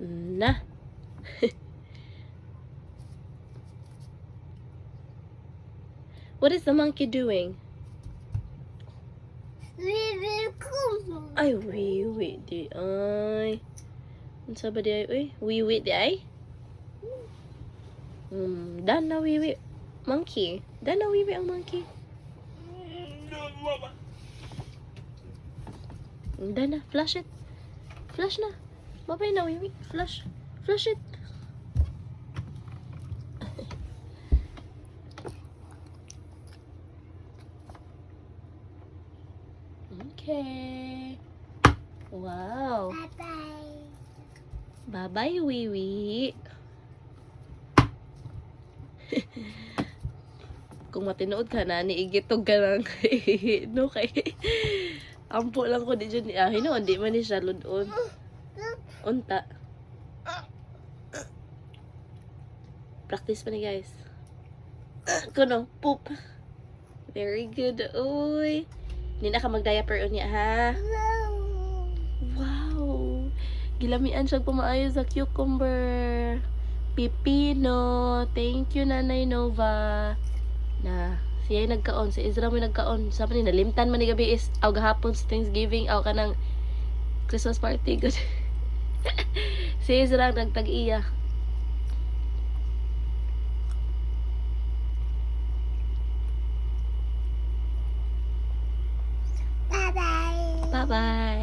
Na. What is the monkey doing? Ay, wiwi di ay. Unsa ba di ay? Uy, wiwi di ay? Dana wiwi. Monkey. Dana wiwi ang monkey. Dana, flush it. Flush na. Babay na wiwi. Flush. Flush it. Okay. Wow. Bye-bye. Bye-bye, Wiwi. Kung matinood ka na, niigitog ka lang. No, kay... Ampo lang ko di dyan. Hinoon, di man ni siya ludon. Unta. Practice pa ni guys. Kuno, poop. Very good. Uy. Hindi na ka mag-diaper unya, ha? Wow! Gilamian siya pumaayo sa cucumber. Pipino. Thank you, Nanay Nova. Na, siya yung nagkaon. Si Ezra mo nagkaon. Sabi ni, nalimtan man ni gabi is, aw gahapon sa Thanksgiving, aw ka ng Christmas party. Good. Si Ezra nagtag-iya. Bye-bye. Bye-bye!